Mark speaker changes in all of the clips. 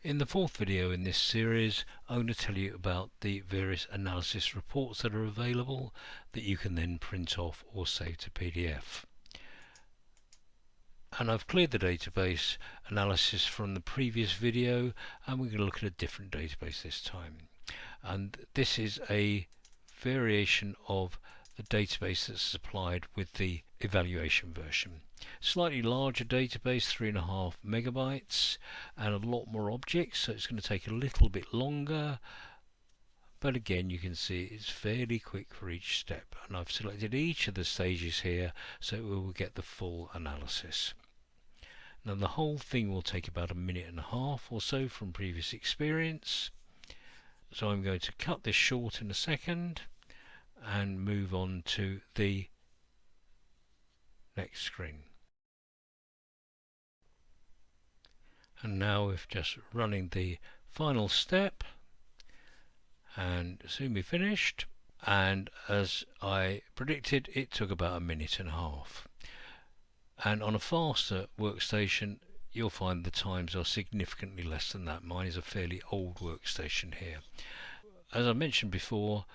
Speaker 1: In the fourth video in this series, I'm going to tell you about the various analysis reports that are available that you can then print off or save to PDF. And I've cleared the database analysis from the previous video, and we're going to look at a different database this time. And this is a variation of the database that's supplied with the evaluation version. Slightly larger database, 3.5 megabytes, and a lot more objects, so it's going to take a little bit longer, but again you can see it's fairly quick for each step, and I've selected each of the stages here so we will get the full analysis. Now the whole thing will take about a minute and a half or so from previous experience, so I'm going to cut this short in a second and move on to the next screen. And now we're just running the final step and soon be finished, and as I predicted it took about a minute and a half, and on a faster workstation you'll find the times are significantly less than that. Mine is a fairly old workstation here. As I mentioned before,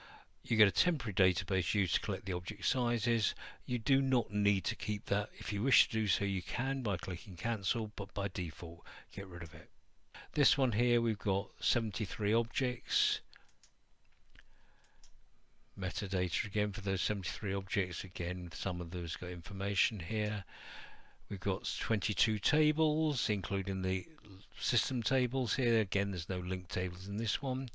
Speaker 1: you get a temporary database used to collect the object sizes. You do not need to keep that. If you wish to do so you can by clicking cancel, but by default get rid of it. This one here we've got 73 objects. Metadata again for those 73 objects. Again, some of those got information here. We've got 22 tables, including the system tables here. Again, there's no link tables in this one.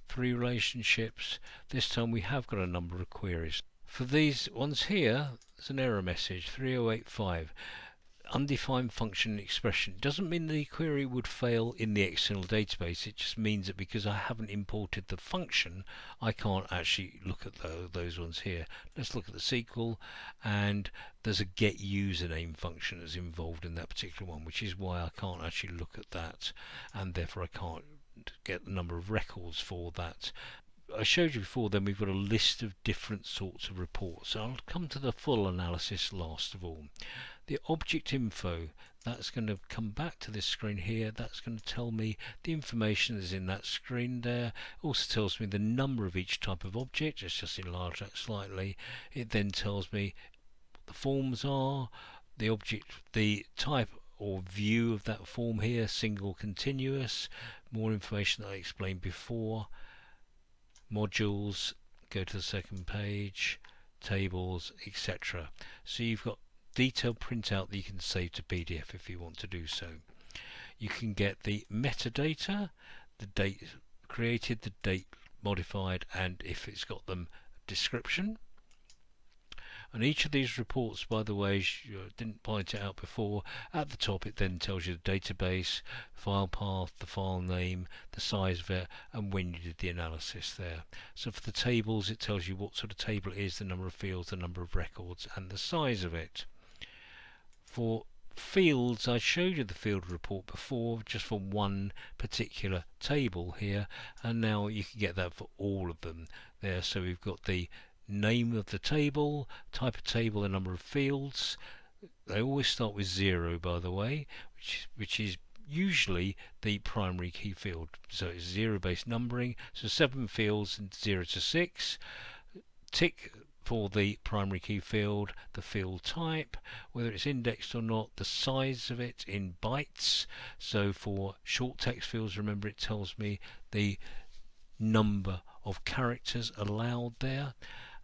Speaker 1: 3 relationships. This time we have got a number of queries. For these ones here, there's an error message, 3085. Undefined function expression. It doesn't mean the query would fail in the external database, it just means that because I haven't imported the function I can't actually look at those ones here. Let's look at the SQL, and there's a get username function that's involved in that particular one, which is why I can't actually look at that, and therefore I can't get the number of records for that. I showed you before, then we've got a list of different sorts of reports. So I'll come to the full analysis last of all. The object info, that's going to come back to this screen here. That's going to tell me the information that's in that screen there. It also tells me the number of each type of object. Let's just enlarge that slightly. It then tells me what the forms are, the object, the type or view of that form here, single, continuous, more information that I explained before, modules, go to the second page, tables, etc. So you've got detailed printout that you can save to PDF if you want to do so. You can get the metadata, the date created, the date modified, and if it's got them, description. And each of these reports, by the way, didn't point it out before, at the top it then tells you the database, file path, the file name, the size of it, and when you did the analysis there. So for the tables it tells you what sort of table it is, the number of fields, the number of records, and the size of it. For fields, I showed you the field report before just for one particular table here, and now you can get that for all of them there. So we've got the name of the table, type of table, the number of fields. They always start with 0, by the way, which is usually the primary key field. So it's 0 based numbering, so 7 fields and 0 to 6. Tick for the primary key field, the field type, whether it's indexed or not, the size of it in bytes. So for short text fields, remember it tells me the number of characters allowed there,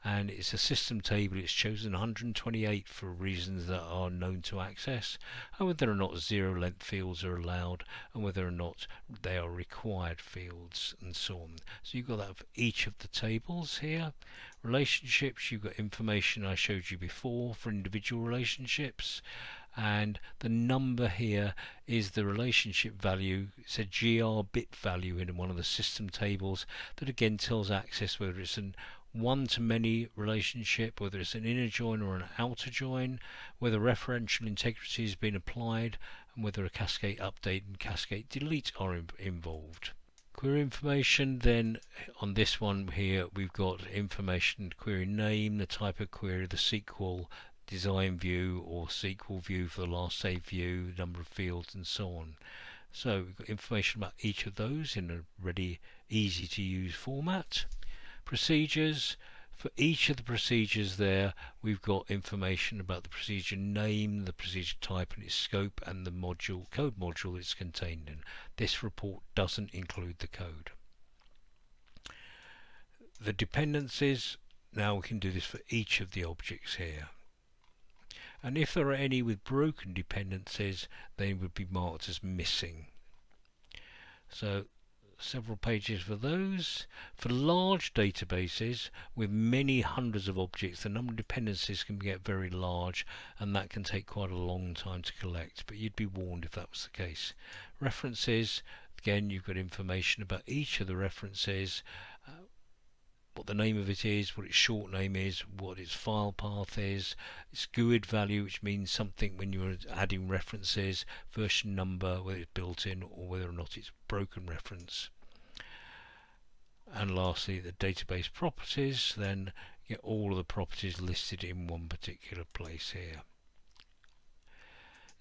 Speaker 1: and it's a system table. It's chosen 128 for reasons that are known to access, and whether or not 0 length fields are allowed, and whether or not they are required fields, and so on. So you've got that for each of the tables here. Relationships, you've got information I showed you before for individual relationships, and the number here is the relationship value. It's a GR bit value in one of the system tables that again tells access whether it's an one-to-many relationship, whether it's an inner join or an outer join, whether referential integrity has been applied, and whether a cascade update and cascade delete are involved. Query information, then on this one here we've got information, query name, the type of query, the SQL design view or SQL view for the last save view, number of fields and so on. So we've got information about each of those in a ready, easy to use format. Procedures. For each of the procedures there, we've got information about the procedure name, the procedure type and its scope, and the module, code module it's contained in. This report doesn't include the code. The dependencies, now we can do this for each of the objects here. And if there are any with broken dependencies, they would be marked as missing. So several pages for those. For large databases with many hundreds of objects, the number of dependencies can get very large, and that can take quite a long time to collect, but you'd be warned if that was the case. References, again, you've got information about each of the references, what the name of it is, what its short name is, what its file path is, its GUID value, which means something when you're adding references, version number, whether it's built in or whether or not it's broken reference. And lastly, the database properties, then get all of the properties listed in one particular place here.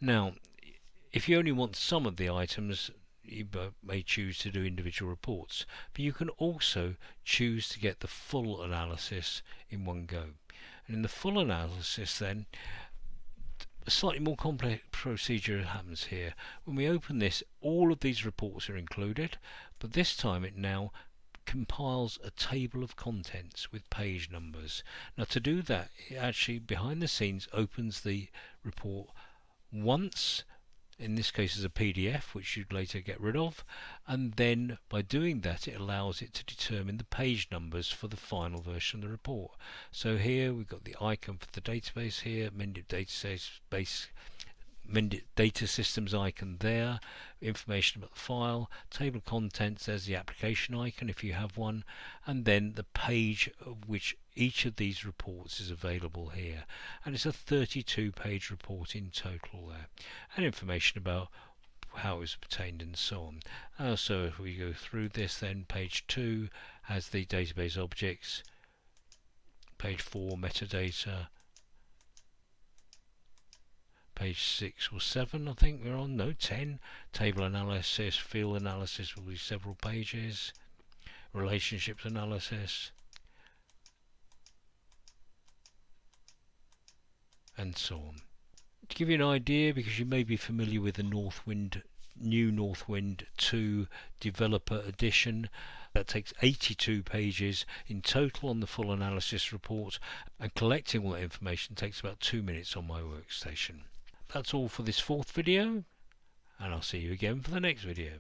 Speaker 1: Now, if you only want some of the items, you may choose to do individual reports, but you can also choose to get the full analysis in one go. And in the full analysis then, a slightly more complex procedure happens here. When we open this, all of these reports are included, but this time it now compiles a table of contents with page numbers. Now to do that, it actually behind the scenes opens the report once, in this case as a PDF, which you'd later get rid of, and then by doing that it allows it to determine the page numbers for the final version of the report. So here we've got the icon for the database here, Mendit data systems icon there, information about the file, table of contents, there's the application icon if you have one, and then the page of which each of these reports is available here. And it's a 32-page report in total there, and information about how it was obtained and so on. So if we go through this, then page 2 has the database objects, page 4 metadata, page 6 or 7 I think we're on, no 10, table analysis, field analysis will be several pages, relationships analysis, and so on. To give you an idea, because you may be familiar with the new Northwind 2 developer edition, that takes 82 pages in total on the full analysis report, and collecting all that information takes about 2 minutes on my workstation. That's all for this fourth video, and I'll see you again for the next video.